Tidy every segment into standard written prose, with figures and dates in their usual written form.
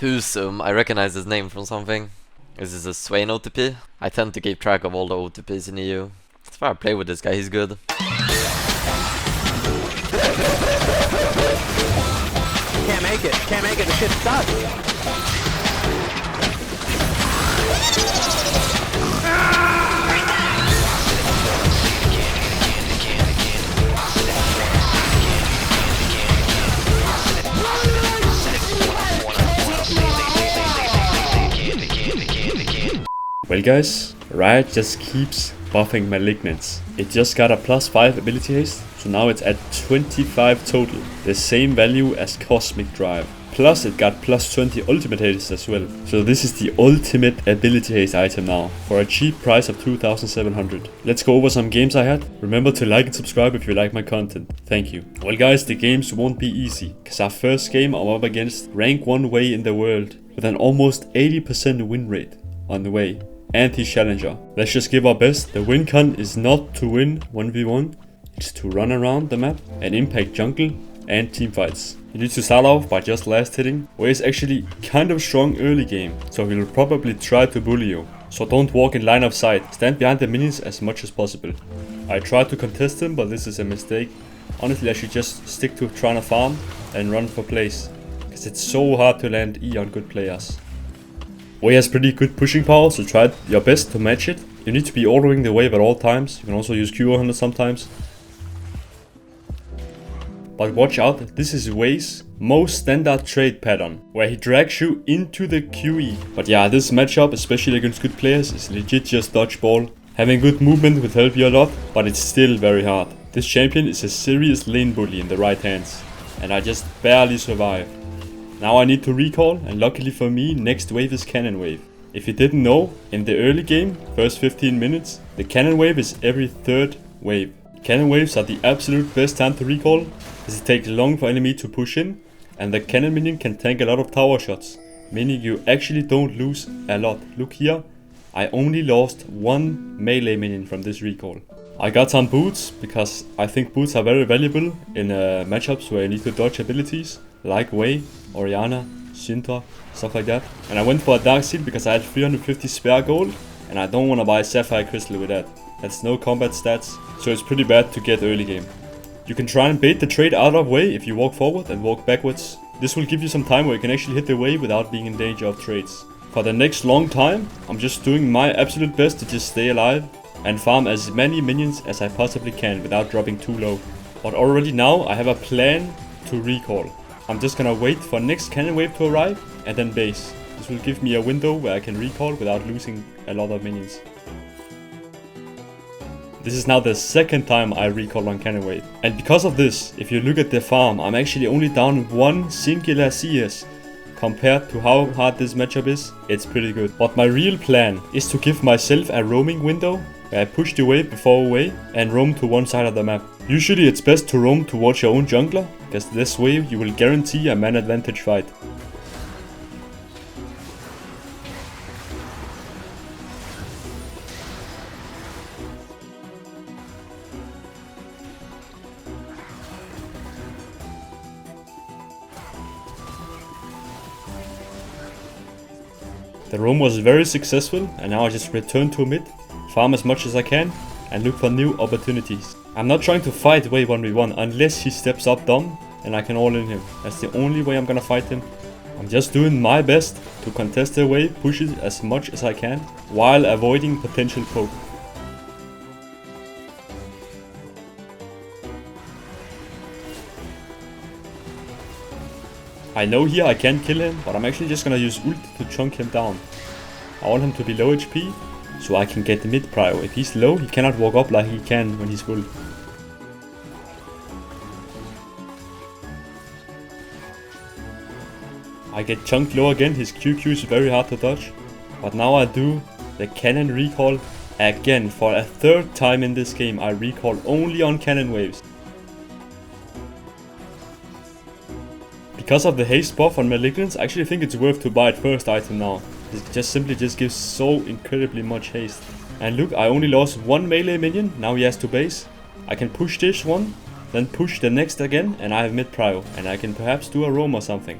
Husum, I recognize his name from something. This is a Swain OTP. I tend to keep track of all the OTPs in EU. That's why I play with this guy, he's good. Can't make it, the shit's stuck. Well guys, Riot just keeps buffing Malignance. It just got a +5 ability haste, so now it's at 25 total. The same value as Cosmic Drive. Plus it got +20 ultimate haste as well. So this is the ultimate ability haste item now, for a cheap price of 2,700. Let's go over some games I had. Remember to like and subscribe if you like my content. Thank you. Well guys, the games won't be easy, cause our first game I'm up against rank 1 Hwei in the world, with an almost 80% win rate on the Hwei. And his challenger. Let's just give our best. The win con is not to win 1v1, it's to run around the map and impact jungle and team fights. You need to start off by just last hitting, where is actually kind of strong early game, so he'll probably try to bully you. So don't walk in line of sight, stand behind the minions as much as possible. I tried to contest him, but this is a mistake. Honestly, I should just stick to trying to farm and run for plays, because it's so hard to land E on good players. Hwei has pretty good pushing power, so try your best to match it. You need to be ordering the wave at all times. You can also use Q100 sometimes. But watch out, this is Hwei's most standard trade pattern, where he drags you into the QE. But yeah, this matchup, especially against good players, is legit just dodgeball. Having good movement will help you a lot, but it's still very hard. This champion is a serious lane bully in the right hands, and I just barely survive. Now I need to recall, and luckily for me, next wave is Cannon Wave. If you didn't know, in the early game, first 15 minutes, the Cannon Wave is every third wave. Cannon Waves are the absolute best time to recall, as it takes long for enemy to push in, and the Cannon minion can tank a lot of tower shots, meaning you actually don't lose a lot. Look here, I only lost 1 melee minion from this recall. I got some boots, because I think boots are very valuable in matchups where you need to dodge abilities, like Hwei, Orianna, Syndra, stuff like that. And I went for a Dark Seal because I had 350 spare gold, and I don't want to buy a Sapphire crystal with that. That's no combat stats, so it's pretty bad to get early game. You can try and bait the trade out of Hwei if you walk forward and walk backwards. This will give you some time where you can actually hit the Hwei without being in danger of trades. For the next long time, I'm just doing my absolute best to just stay alive and farm as many minions as I possibly can without dropping too low. But already now I have a plan to recall. I'm just gonna wait for next cannon wave to arrive and then base. This will give me a window where I can recall without losing a lot of minions. This is now the second time I recall on cannon wave. And because of this, if you look at the farm, I'm actually only down 1 singular CS. Compared to how hard this matchup is, it's pretty good. But my real plan is to give myself a roaming window where I push the wave before Hwei and roam to one side of the map. Usually it's best to roam towards your own jungler, because this way you will guarantee a man advantage fight. The roam was very successful, and now I just return to mid, farm as much as I can, and look for new opportunities. I'm not trying to fight Hwei 1v1 unless he steps up dumb and I can all in him. That's the only way I'm gonna fight him. I'm just doing my best to contest the Hwei, push it as much as I can, while avoiding potential poke. I know here I can kill him, but I'm actually just gonna use ult to chunk him down. I want him to be low HP, so I can get the mid prio. If he's low, he cannot walk up like he can when he's full. I get chunked low again, his QQ is very hard to dodge. But now I do the cannon recall again. For a third time in this game, I recall only on cannon waves. Because of the haste buff on Malignance, I actually think it's worth to buy it first item now. It just simply gives so incredibly much haste. And look, I only lost 1 melee minion, now he has to base. I can push this one, then push the next again, and I have mid prio, and I can perhaps do a roam or something.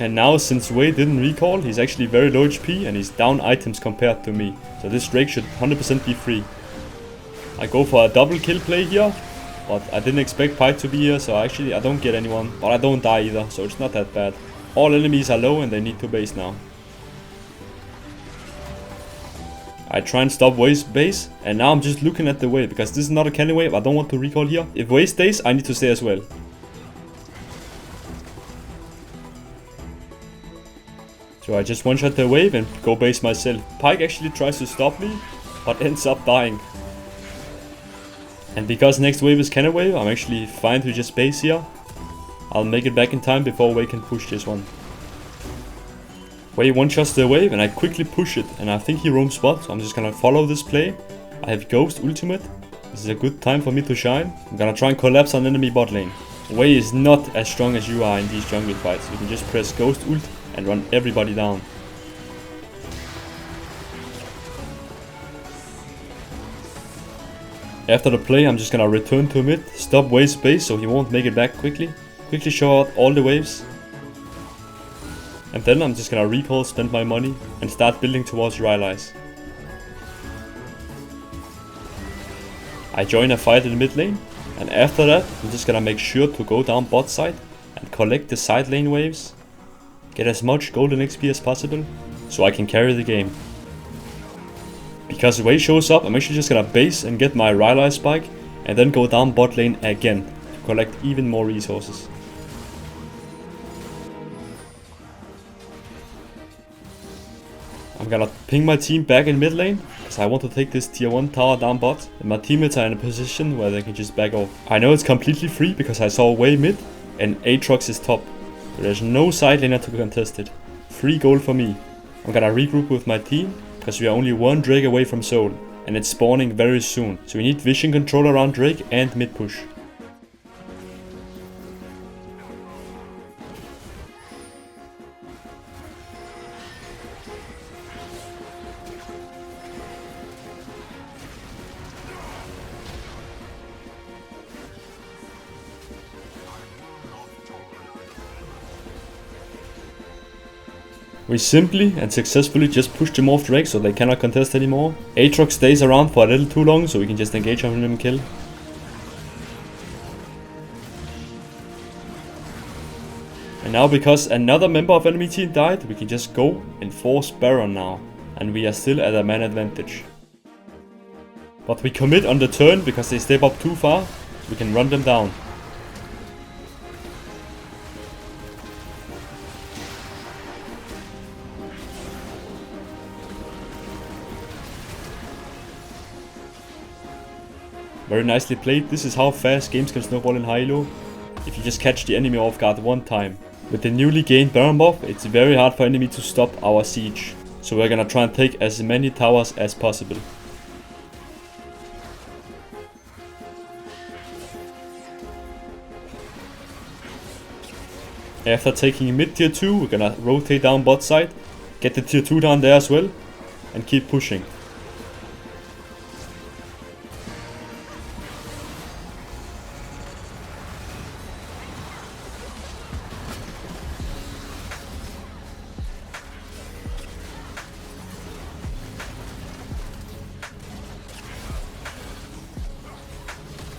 And now since Hwei didn't recall, he's actually very low HP and he's down items compared to me. So this Drake should 100% be free. I go for a double kill play here, but I didn't expect Pyke to be here, so actually I don't get anyone. But I don't die either, so it's not that bad. All enemies are low and they need to base now. I try and stop Hwei's base, and now I'm just looking at the wave, because this is not a cannon wave, I don't want to recall here. If Hwei stays, I need to stay as well. So I just one-shot the wave and go base myself. Pyke actually tries to stop me, but ends up dying. And because next wave is cannon wave, I'm actually fine to just base here. I'll make it back in time before Hwei can push this one. Hwei one-shots the wave and I quickly push it, and I think he roams spot, so I'm just gonna follow this play. I have Ghost ultimate. This is a good time for me to shine. I'm gonna try and collapse on enemy bot lane. Hwei is not as strong as you are in these jungle fights. You can just press Ghost ult and run everybody down. After the play, I'm just gonna return to mid, stop Hwei's base so he won't make it back quickly. Quickly show out all the waves. And then I'm just gonna recall, spend my money, and start building towards your allies. I join a fight in the mid lane, and after that, I'm just gonna make sure to go down bot side and collect the side lane waves. Get as much golden XP as possible, so I can carry the game. Because Hwei shows up, I'm actually just gonna base and get my Rylai spike, and then go down bot lane again, to collect even more resources. I'm gonna ping my team back in mid lane, because I want to take this tier 1 tower down bot, and my teammates are in a position where they can just back off. I know it's completely free because I saw Hwei mid, and Aatrox is top. So there's no side laner to contest it. Free goal for me. I'm gonna regroup with my team, because we are only one Drake away from Soul, and it's spawning very soon. So we need vision control around Drake and mid push. We simply and successfully just pushed them off Drake so they cannot contest anymore. Aatrox stays around for a little too long so we can just engage on him and kill. And now because another member of enemy team died, we can just go and force Baron now. And we are still at a man advantage. But we commit on the turn because they step up too far. We can run them down. Very nicely played. This is how fast games can snowball in high-elo, if you just catch the enemy off guard one time. With the newly gained Baron buff, it's very hard for enemy to stop our siege. So we're gonna try and take as many towers as possible. After taking mid tier 2, we're gonna rotate down bot side, get the tier 2 down there as well, and keep pushing.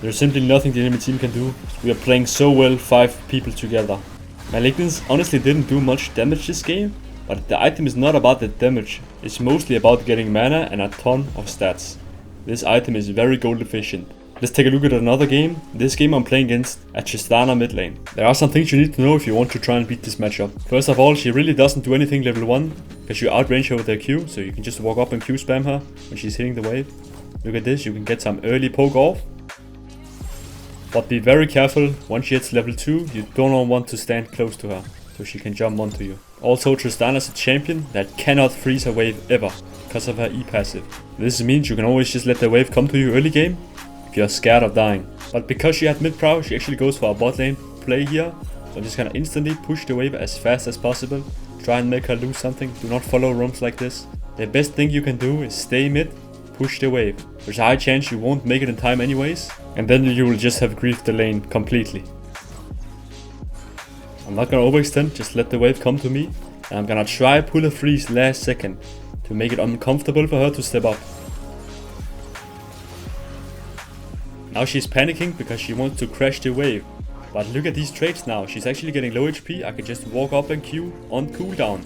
There's simply nothing the enemy team can do. We are playing so well 5 people together. Malignance honestly didn't do much damage this game, but the item is not about the damage. It's mostly about getting mana and a ton of stats. This item is very gold efficient. Let's take a look at another game. This game I'm playing against a Tristana mid lane. There are some things you need to know if you want to try and beat this matchup. First of all, she really doesn't do anything level 1, because you outrange her with her Q, so you can just walk up and Q spam her when she's hitting the wave. Look at this, you can get some early poke off. But be very careful, once she hits level 2, you don't want to stand close to her, so she can jump onto you. Also, Tristana is a champion that cannot freeze her wave ever, because of her E passive. This means you can always just let the wave come to you early game, if you're scared of dying. But because she had mid prow, she actually goes for a bot lane play here, so I'm just gonna instantly push the wave as fast as possible, try and make her lose something, do not follow roams like this. The best thing you can do is stay mid, push the wave. There's a high chance you won't make it in time anyways, and then you will just have griefed the lane completely. I'm not gonna overextend, just let the wave come to me. And I'm gonna try pull a freeze last second to make it uncomfortable for her to step up. Now she's panicking because she wants to crash the wave. But look at these trades now, she's actually getting low HP. I can just walk up and Q on cooldown.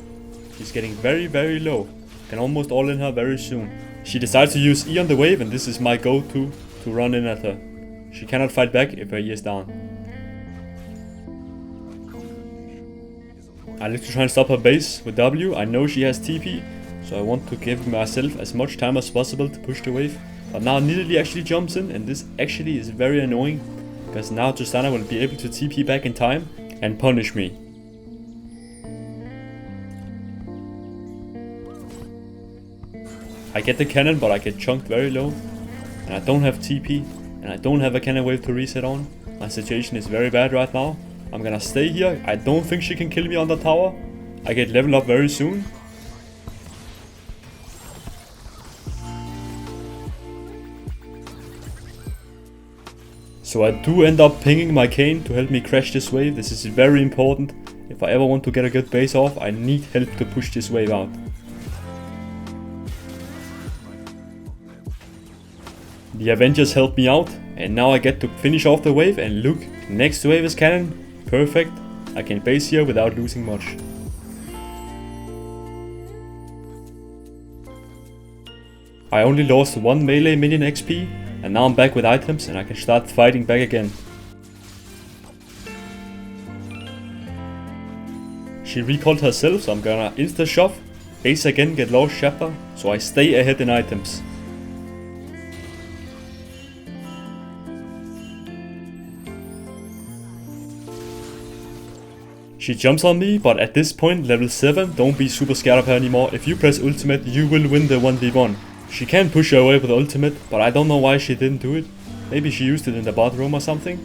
She's getting very, very low. Can almost all in her very soon. She decides to use E on the wave, and this is my go-to to run in at her. She cannot fight back if her E is down. I need to try and stop her base with W. I know she has TP, so I want to give myself as much time as possible to push the wave. But now Nidalee actually jumps in, and this actually is very annoying, because now Tristana will be able to TP back in time and punish me. I get the cannon, but I get chunked very low, and I don't have TP, and I don't have a cannon wave to reset on. My situation is very bad right now. I'm gonna stay here. I don't think she can kill me on the tower. I get leveled up very soon. So I do end up pinging my Kayn to help me crash this wave. This is very important. If I ever want to get a good base off, I need help to push this wave out. The Avengers helped me out, and now I get to finish off the wave, and look, next wave is cannon. Perfect. I can base here without losing much. I only lost 1 melee minion XP, and now I'm back with items and I can start fighting back again. She recalled herself, so I'm gonna insta-shove, base again, get lost chapter, so I stay ahead in items. She jumps on me, but at this point, level 7, don't be super scared of her anymore. If you press ultimate, you will win the 1v1. She can push her away with ultimate, but I don't know why she didn't do it. Maybe she used it in the bot room or something.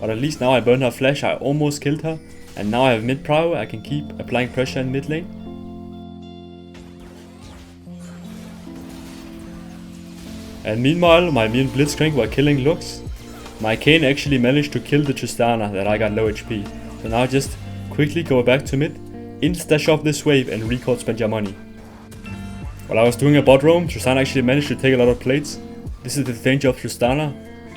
But at least now I burned her flash, I almost killed her. And now I have mid prio, I can keep applying pressure in mid lane. And meanwhile, my main Blitzcrank were killing Lux. My Kayn actually managed to kill the Tristana that I got low HP. So now just quickly go back to mid, insta-shove this wave and record spend your money. While I was doing a bot roam, Tristana actually managed to take a lot of plates. This is the danger of Tristana.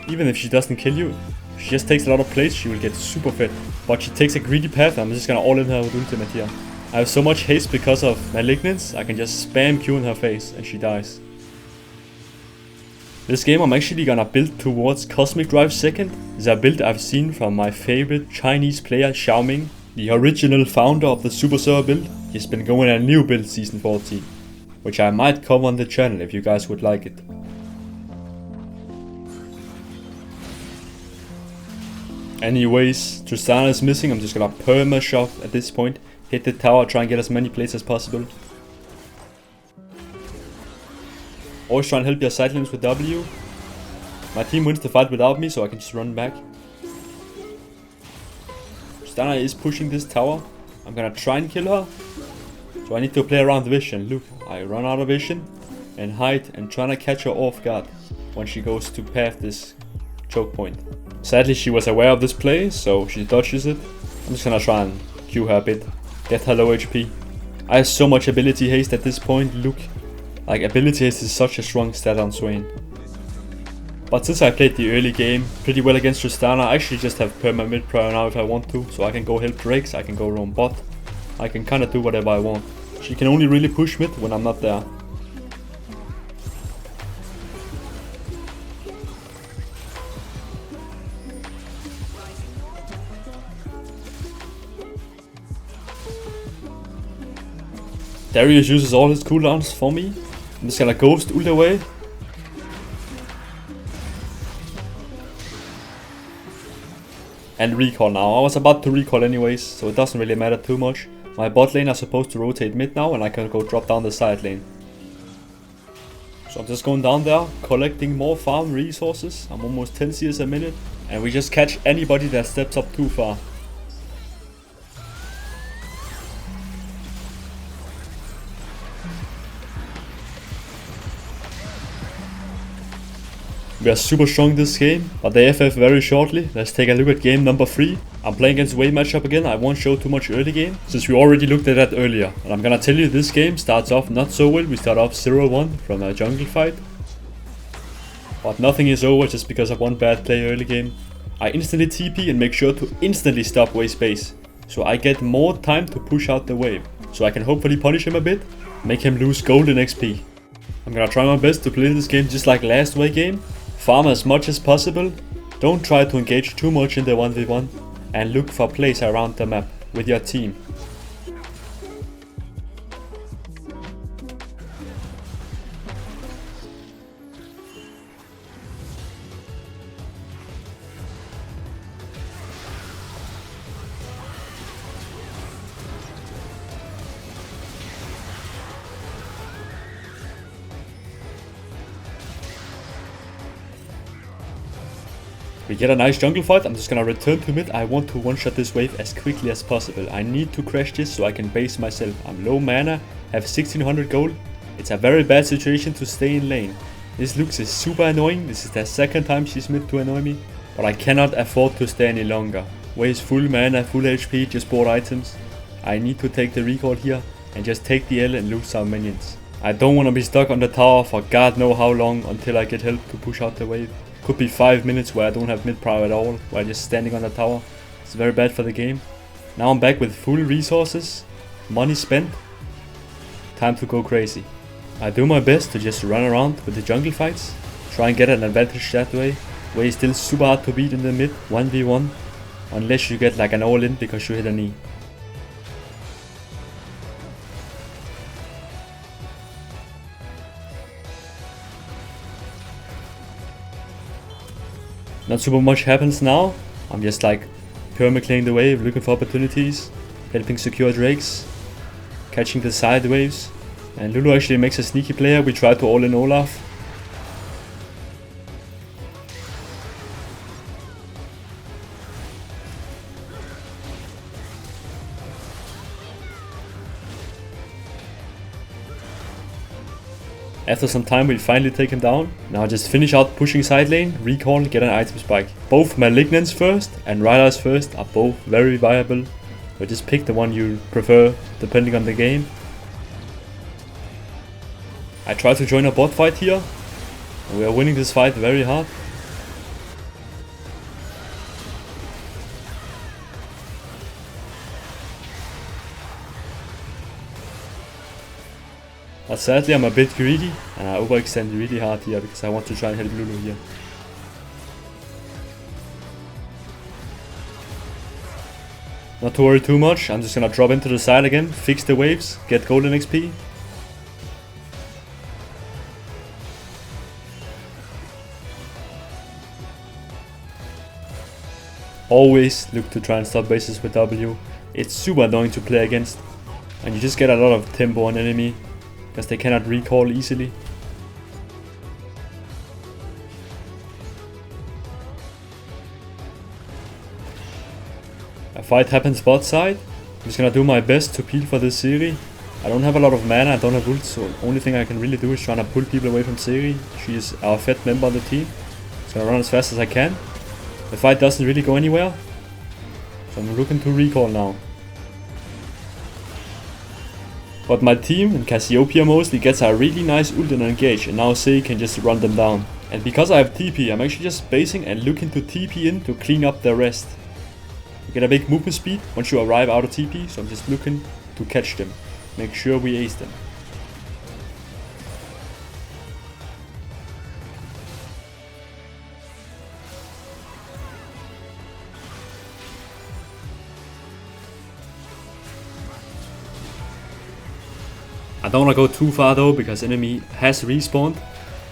Even if she doesn't kill you, if she just takes a lot of plates, she will get super fit. But she takes a greedy path, I'm just gonna all in her with ultimate here. I have so much haste because of Malignance, I can just spam Q in her face and she dies. This game I'm actually gonna build towards Cosmic Drive 2nd. It's a build I've seen from my favorite Chinese player Xiaoming, the original founder of the Super Server build. He's been going a new build season 14, which I might cover on the channel if you guys would like it. Anyways, Tristana is missing, I'm just gonna perma shove at this point, hit the tower, try and get as many plates as possible. Always try and help your side lanes with W. My team wins the fight without me, so I can just run back. Tristana is pushing this tower. I'm gonna try and kill her. So I need to play around the vision. Look, I run out of vision and hide and try to catch her off guard when she goes to path this choke point. Sadly, she was aware of this play, so she dodges it. I'm just gonna try and Q her a bit, get her low HP. I have so much ability haste at this point, look. Like, ability haste is such a strong stat on Swain. But since I played the early game pretty well against Tristana, I actually just have perma mid prio now if I want to. So I can go help Drakes, I can go roam bot. I can kinda do whatever I want. She can only really push mid when I'm not there. Darius uses all his cooldowns for me. I'm just gonna ghost ult away. And recall now. I was about to recall anyways, so it doesn't really matter too much. My bot lane are supposed to rotate mid now, and I can go drop down the side lane. So I'm just going down there, collecting more farm resources. I'm almost 10 CS a minute, and we just catch anybody that steps up too far. We are super strong this game, but they FF very shortly. Let's take a look at game number 3. I'm playing against Hwei matchup again. I won't show too much early game, since we already looked at that earlier. And I'm gonna tell you, this game starts off not so well. We start off 0-1 from a jungle fight. But nothing is over just because of one bad play early game. I instantly TP and make sure to instantly stop Hwei's base, so I get more time to push out the wave. So I can hopefully punish him a bit, make him lose gold and XP. I'm gonna try my best to play this game just like last Hwei game. Farm as much as possible, don't try to engage too much in the 1v1, and look for plays around the map with your team. We get a nice jungle fight. I'm just gonna return to mid. I want to one-shot this wave as quickly as possible. I need to crash this so I can base myself. I'm low mana, have 1600 gold. It's a very bad situation to stay in lane. This Lux is super annoying. This is the second time she's mid to annoy me. But I cannot afford to stay any longer. Hwei is full mana, full HP, just bought items. I need to take the recall here and just take the L and lose some minions. I don't want to be stuck on the tower for god know how long until I get help to push out the wave. Could be 5 minutes where I don't have mid power at all, where I'm just standing on the tower. It's very bad for the game. Now I'm back with full resources, money spent, time to go crazy. I do my best to just run around with the jungle fights, try and get an advantage that way. Hwei is still super hard to beat in the mid, 1v1, unless you get like an all-in because you hit a knee. Not super much happens now. I'm just like permaclearing the wave, looking for opportunities, helping secure drakes, catching the side waves. And Lulu actually makes a sneaky player. We try to all-in Olaf. After some time we finally take him down. Now just finish out pushing side lane, recall, get an item spike. Both Malignance first and Riders first are both very viable. So just pick the one you prefer depending on the game. I try to join a bot fight here. We are winning this fight very hard. But sadly I'm a bit greedy and I overextend really hard here because I want to try and help Lulu here. Not to worry too much, I'm just gonna drop into the side again, fix the waves, get golden XP. Always look to try and stop bases with W. It's super annoying to play against and you just get a lot of tempo on enemy because they cannot recall easily. A fight happens bot side. I'm just gonna do my best to peel for this Siri. I don't have a lot of mana, I don't have ult, so the only thing I can really do is trying to pull people away from Siri. She is our fed member on the team. So I run as fast as I can. The fight doesn't really go anywhere, so I'm looking to recall now. But my team, and Cassiopeia mostly, gets a really nice ult and engage, and now Sei can just run them down. And because I have TP, I'm actually just basing and looking to TP in to clean up the rest. You get a big movement speed once you arrive out of TP, so I'm just looking to catch them. Make sure we ace them. I don't want to go too far though because enemy has respawned.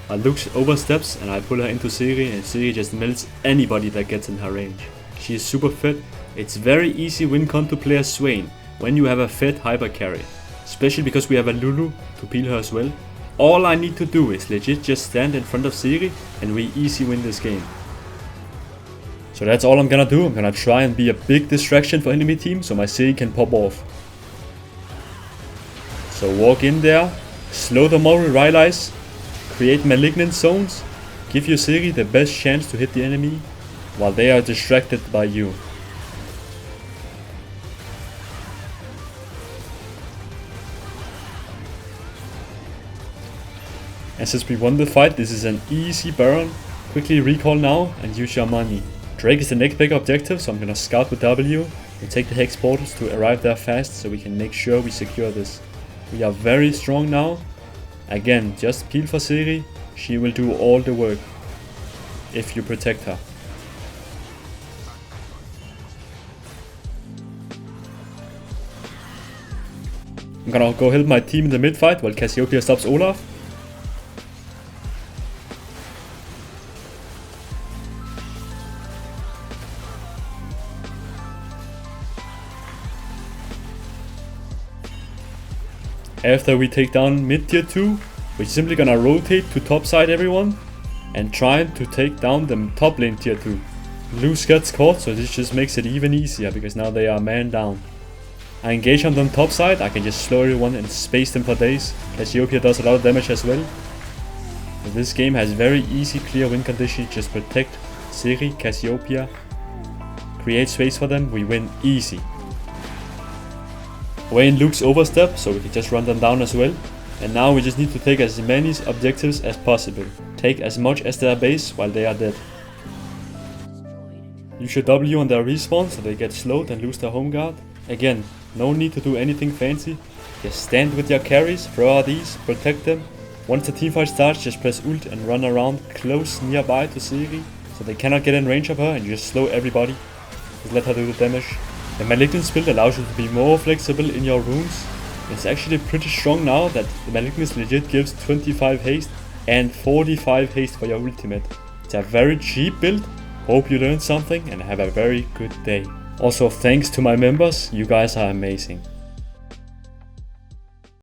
Lux oversteps and I pull her into Siri and Siri just melts anybody that gets in her range. She is super fed. It's very easy win con to play as Swain when you have a fed hyper carry. Especially because we have a Lulu to peel her as well. All I need to do is legit just stand in front of Siri and we easy win this game. So that's all I'm gonna do. I'm gonna try and be a big distraction for enemy team so my Siri can pop off. So walk in there, slow them all, Rylise, create malignant zones, Give your Siri the best chance to hit the enemy while they are distracted by you. And since we won the fight, this is an easy Baron. Quickly recall now and use your money. Drake is the next big objective, so I'm gonna scout with W and take the Hex portals to arrive there fast so we can make sure we secure this. We are very strong now. Again, just peel for Siri, she will do all the work if you protect her. I'm gonna go help my team in the mid fight while Cassiopeia stops Olaf. After we take down mid tier 2, we're simply gonna rotate to top side everyone and try to take down the top lane tier 2. Luz gets caught, so this just makes it even easier because now they are man down. I engage on them top side, I can just slow everyone and space them for days. Cassiopeia does a lot of damage as well. But this game has very easy clear win condition, just protect Siri, Cassiopeia, create space for them, we win easy. Hwei and Luke's overstep, so we can just run them down as well. And now we just need to take as many objectives as possible. Take as much as their base while they are dead. Use your W on their respawn so they get slowed and lose their home guard. Again, no need to do anything fancy. Just stand with your carries, throw RDs, protect them. Once the teamfight starts, just press ult and run around close nearby to Siri so they cannot get in range of her and you just slow everybody. Just let her do the damage. The Malignance build allows you to be more flexible in your runes. It's actually pretty strong now that the Malignance legit gives 25 haste and 45 haste for your ultimate. It's a very cheap build. Hope you learned something and have a very good day. Also, thanks to my members, you guys are amazing.